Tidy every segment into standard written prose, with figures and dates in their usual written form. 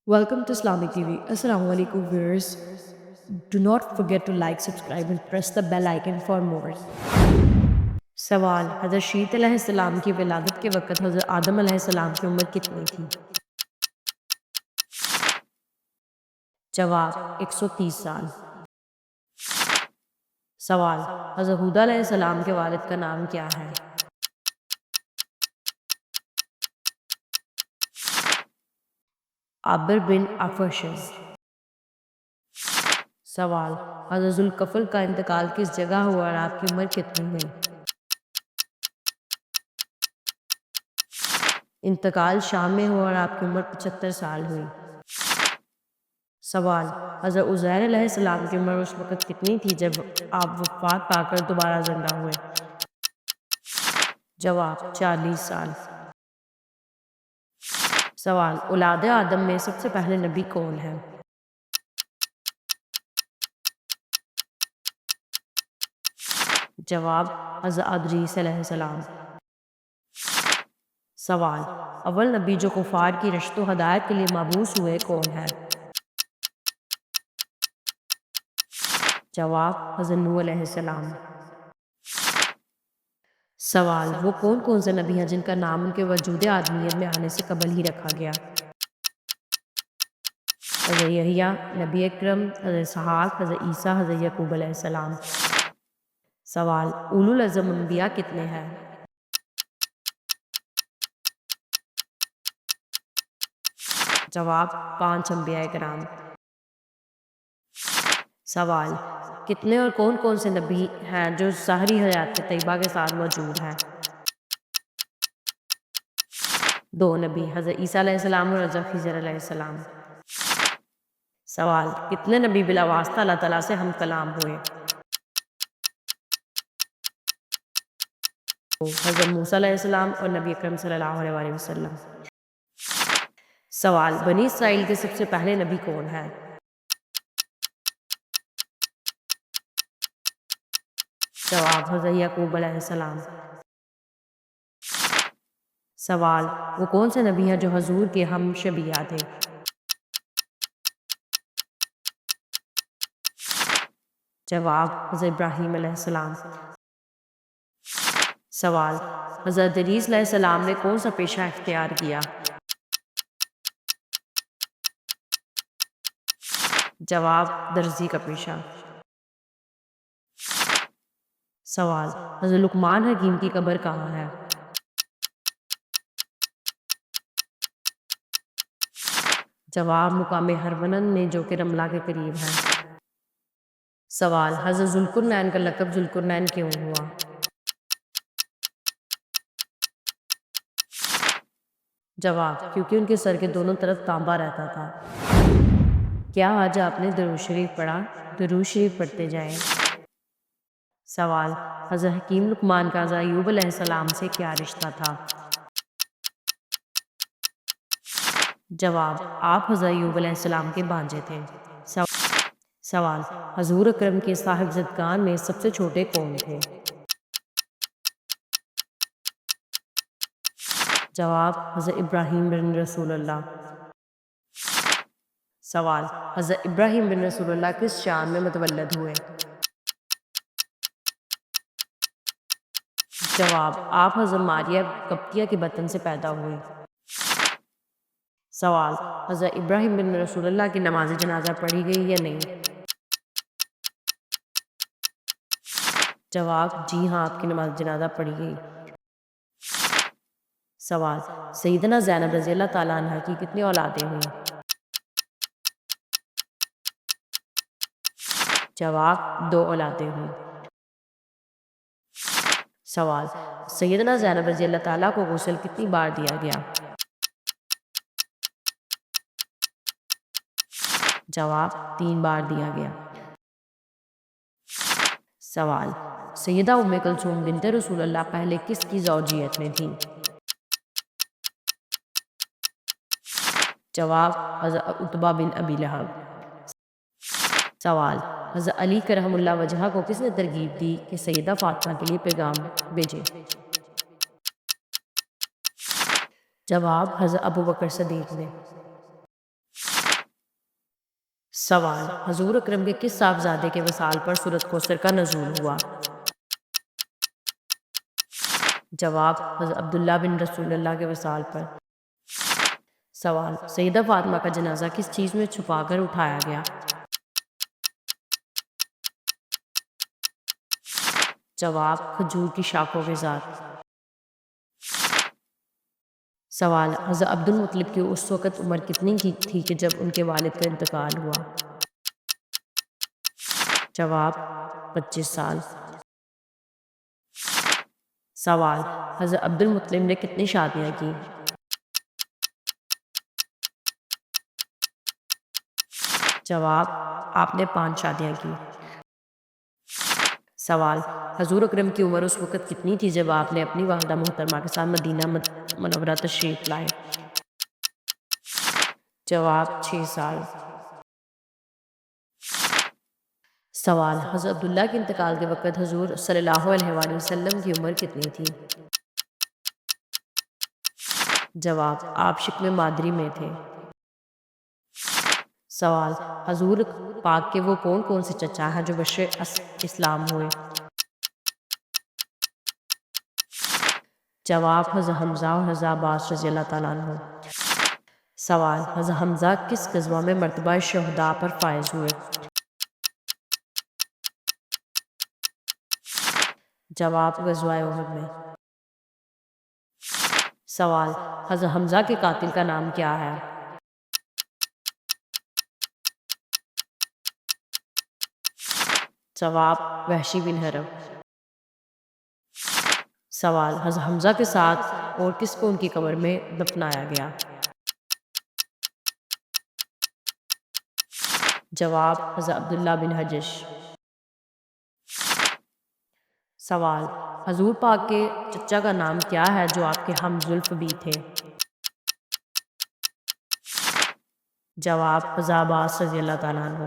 Welcome to Islamic TV. Assalamu alaikum viewers. Do not forget to like, subscribe and press the bell icon for more. سوال: حضرت شیت علیہ السلام کی ولادت کے وقت حضرت آدم علیہ السلام کی عمر کتنی تھی؟ جواب: 130 سال۔ سوال: حضرت ہود علیہ السلام کے والد کا نام کیا ہے؟ عابر بن افشز۔ سوال: حضرت ذوالکفل کا انتقال کس جگہ ہوا اور آپ کی عمر کتنی ہوئی؟ انتقال شام میں ہوا اور آپ کی عمر 75 سال ہوئی۔ سوال: حضرت عزیر علیہ السلام کی عمر اس وقت کتنی تھی جب آپ وفات پا کر دوبارہ زندہ ہوئے؟ جواب: 40 سال۔ سوال: اولاد آدم میں سب سے پہلے نبی کون ہے؟ جواب: حضرت ادریس علیہ السلام۔ سوال: اول نبی جو کفار کی رشد و ہدایت کے لیے مبعوث ہوئے کون ہے؟ جواب: حضرت نوح علیہ السلام۔ سوال: وہ کون کون سے نبی ہیں جن کا نام ان کے وجود آدمیت میں آنے سے قبل ہی رکھا گیا؟ حضرت یحییٰ، نبی اکرم، حضرت اسحاق، حضرت عیسیٰ، حضرت یعقوب علیہ السلام۔ سوال: اولو العزم انبیاء کتنے ہیں؟ جواب: 5 انبیاء کرام۔ سوال: کتنے اور کون کون سے نبی ہیں جو ظاہری حیات طیبہ کے ساتھ موجود ہیں؟ 2 نبی، حضرت عیسیٰ علیہ السلام اور حضرت خضر علیہ السلام۔ سوال: کتنے نبی بلا واسطہ اللہ تعالیٰ سے ہم کلام ہوئے؟ حضرت موسیٰ علیہ السلام اور نبی اکرم صلی اللہ علیہ وآلہ وسلم۔ سوال: بنی اسرائیل کے سب سے پہلے نبی کون ہیں؟ جواب: حضرت یعقوب علیہ السلام۔ سوال: وہ کون سے نبی ہیں جو حضور کے ہم شبیہ تھے؟ جواب: حضرت ابراہیم علیہ السلام۔ سوال: حضرت ادریس علیہ السلام نے کون سا پیشہ اختیار کیا؟ جواب: درزی کا پیشہ۔ سوال: حضرت لقمان حکیم کی قبر کہاں ہے؟ جواب: مقام ہرونن میں جو کہ رملہ کے قریب ہے۔ سوال: حضرت ذوالقرنین کا لقب ذوالقرنین کیوں ہوا؟ جواب: کیونکہ ان کے سر کے دونوں طرف تانبا رہتا تھا۔ کیا آج آپ نے درود شریف پڑھا؟ درود شریف پڑھتے جائیں۔ سوال: حضرت حکیم لقمان کا حضرت ایوب علیہ السلام سے کیا رشتہ تھا؟ جواب: آپ حضرت ایوب علیہ السلام کے بھانجے تھے۔ سوال: حضور اکرم کے صاحبزادگان میں سب سے چھوٹے کون تھے؟ جواب: حضرت ابراہیم بن رسول اللہ۔ سوال: حضرت ابراہیم بن رسول اللہ کس شان میں متولد ہوئے؟ جواب: آپ حضرت ماریہ قبطیہ کے بطن سے پیدا ہوئے۔ سوال: حضرت ابراہیم بن رسول اللہ کی نماز جنازہ پڑھی گئی یا نہیں؟ جواب: جی ہاں، آپ کی نماز جنازہ پڑھی گئی۔ سوال: سیدنا زینب رضی اللہ تعالیٰ عنہ کی کتنی اولادیں ہوئیں؟ جواب: 2 اولادیں ہوئیں۔ سوال: سیدنا زینب رضی اللہ تعالیٰ کو غسل کتنی بار دیا گیا؟ جواب: 3 بار دیا گیا۔ سوال: سیدہ ام کلثوم بنت رسول اللہ پہلے کس کی زوجیت میں تھیں؟ جواب: حضرت عتبہ بن ابی لہب۔ سوال: حضرت علی کرم اللہ وجہہ کو کس نے ترغیب دی کہ سیدہ فاطمہ کے لیے پیغام بھیجے؟ جواب: حضرت ابوبکر صدیق نے۔ سوال، حضور اکرم کے کس صاحبزادے کے وصال پر سورۃ کوثر کا نزول ہوا؟ جواب، حضرت عبداللہ بن رسول اللہ کے وصال پر۔ سوال، سیدہ فاطمہ کا جنازہ کس چیز میں چھپا کر اٹھایا گیا؟ جواب، کھجور کی شاخوں کے ساتھ۔ سوال، حضرت عبد المطلب کی اس وقت عمر کتنی تھی کہ جب ان کے والد کا انتقال ہوا؟ جواب، 25 سال۔ سوال، حضرت عبد المطلب نے کتنی شادیاں کی؟ جواب، آپ نے 5 شادیاں کی۔ سوال، حضور اکرم کی عمر اس وقت کتنی تھی جب آپ نے اپنی والدہ محترمہ کے ساتھ مدینہ منورہ تشریف لائے؟ جواب، 6 سال۔ سوال، حضرت عبداللہ کے انتقال کے وقت حضور صلی اللہ علیہ وآلہ وسلم کی عمر کتنی تھی؟ جواب، آپ شکم مادری میں تھے۔ سوال، حضور پاک کے وہ کون کون سے چچا ہیں جو بشر اسلام ہوئے؟ جواب، حضرت حمزہ اور حضرت عباس رضی اللہ تعالیٰ عنہ۔ سوال، حضرت حمزہ کس غزوہ میں مرتبہ شہداء پر فائز ہوئے؟ جواب، غزوہ احد میں۔ سوال، حضرت حمزہ کے قاتل کا نام کیا ہے؟ جواب، وحشی بن حرب۔ سوال، حضرت حمزہ کے ساتھ اور کس کو ان کی قبر میں دفنایا گیا؟ جواب، حضرت عبداللہ بن حجش۔ سوال، حضور پاک کے چچا کا نام کیا ہے جو آپ کے ہم زلف بھی تھے؟ جواب، حضرت عباس رضی اللہ تعالیٰ عنہ۔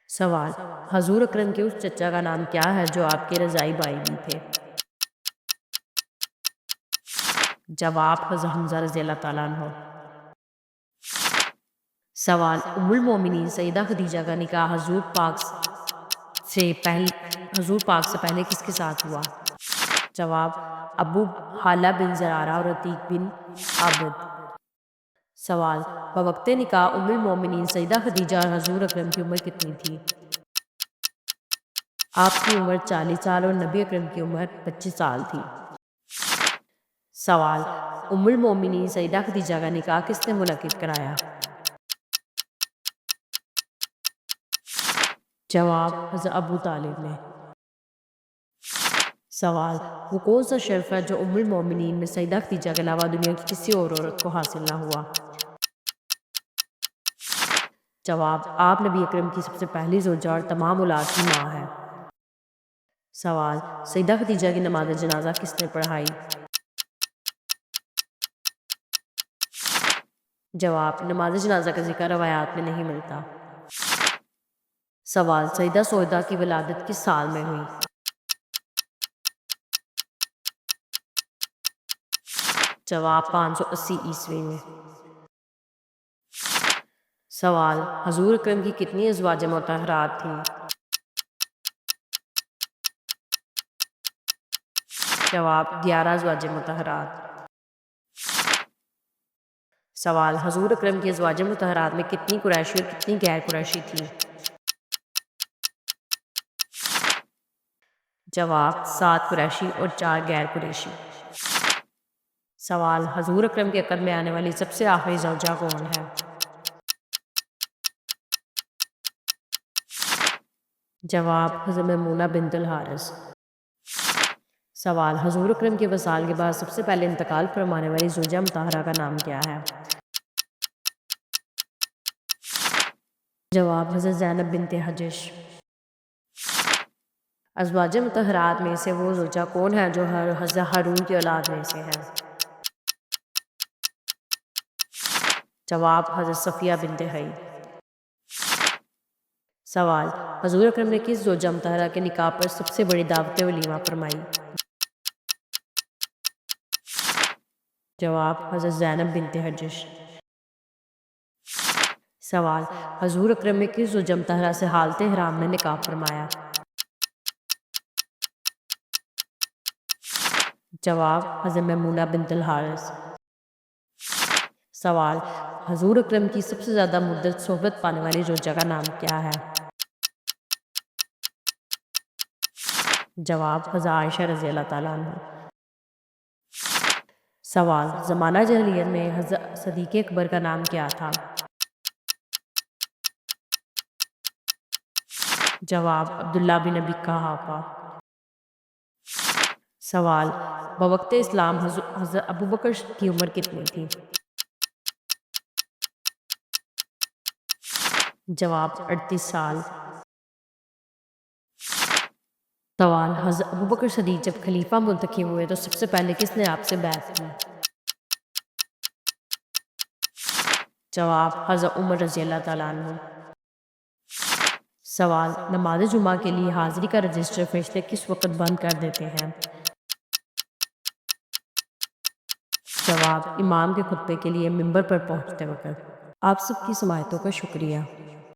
سوال، حضور اکرم کے اس چچا کا نام کیا ہے جو آپ کے رضائی بھائی بھی تھے؟ جواب، حضرت حمزہ رضی اللہ تعالیٰ عنہ۔ سوال، ام المومنین سیدہ خدیجہ کا نکاح حضور پاک سے پہلے کس کے ساتھ ہوا؟ جواب، ابو حالہ بن زرارہ اور عتیق بن عابد۔ سوال، بوقت نکاح ام المومنین سیدہ خدیجہ اور حضور اکرم کی عمر کتنی تھی؟ آپ کی عمر 40 سال اور نبی اکرم کی عمر 25 سال تھی۔ سوال، ام المومنین سیدہ خدیجہ کا نکاح کس نے منعقد کرایا؟ جواب، حضرت ابو طالب نے۔ سوال، وہ کون سا شرف ہے جو ام المومنین میں سیدہ خدیجہ کے علاوہ دنیا کی کسی اور عورت کو حاصل نہ ہوا؟ جواب، آپ نبی اکرم کی سب سے پہلی زوجہ اور تمام اولاد کی ماں ہے۔ سوال، سیدہ خدیجہ کی نماز جنازہ کس نے پڑھائی؟ جواب، نماز جنازہ کا ذکر روایات میں نہیں ملتا۔ سوال، سیدہ سویدہ کی ولادت کس سال میں ہوئی؟ جواب، 580 عیسوی میں۔ سوال، حضور اکرم کی کتنی ازواج مطہرات تھیں؟ جواب، 11 ازواج مطہرات۔ سوال، حضور اکرم کی ازواج مطہرات میں کتنی قریشی اور کتنی غیر قریشی تھیں؟ جواب، 7 قریشی اور 4 غیر قریشی۔ سوال، حضور اکرم کے عقد میں آنے والی سب سے آخری زوجہ کون ہے؟ جواب، حضرت میمونہ بنت الحارث۔ سوال، حضور اکرم کے وصال کے بعد سب سے پہلے انتقال فرمانے والی زوجہ مطہرہ کا نام کیا ہے؟ جواب، حضرت زینب بنت حجش۔ ازواج مطہرات میں سے وہ زوجہ کون ہے جو حضرت ہارون کی اولاد میں سے ہے؟ جواب، حضرت صفیہ بنت حی۔ سوال، حضور اکرم نے کس زوجہ مطہرہ کے نکاح پر سب سے بڑی دعوت ولیمہ فرمائی؟ جواب، حضرت زینب بنت حجش۔ سوال، حضور اکرم نے کس زوجم طہرہ سے حالت حرام میں نکاح فرمایا؟ جواب، حضرت میمونہ بنت الحارث۔ سوال، حضور اکرم کی سب سے زیادہ مدت صحبت پانے والی زوجہ کا نام کیا ہے؟ جواب، حضرت عائشہ رضی اللہ تعالیٰ عنہ۔ سوال، زمانہ جاہلیت میں حضرت صدیق اکبر کا نام کیا تھا؟ جواب، عبداللہ بن ابی قحافہ۔ سوال، بوقت اسلام حضرت ابوبکر کی عمر کتنی تھی؟ جواب، 38 سال۔ سوال، حضرت ابوبکر صدیق جب خلیفہ منتخب ہوئے تو سب سے پہلے کس نے آپ سے بیعت کی؟ جواب، حضرت عمر رضی اللہ تعالیٰ عنہ۔ سوال، نماز جمعہ کے لیے حاضری کا رجسٹر فرشتے کس وقت بند کر دیتے ہیں؟ جواب، امام کے خطبے کے لیے ممبر پر پہنچتے وقت۔ آپ سب کی سماعتوں کا شکریہ۔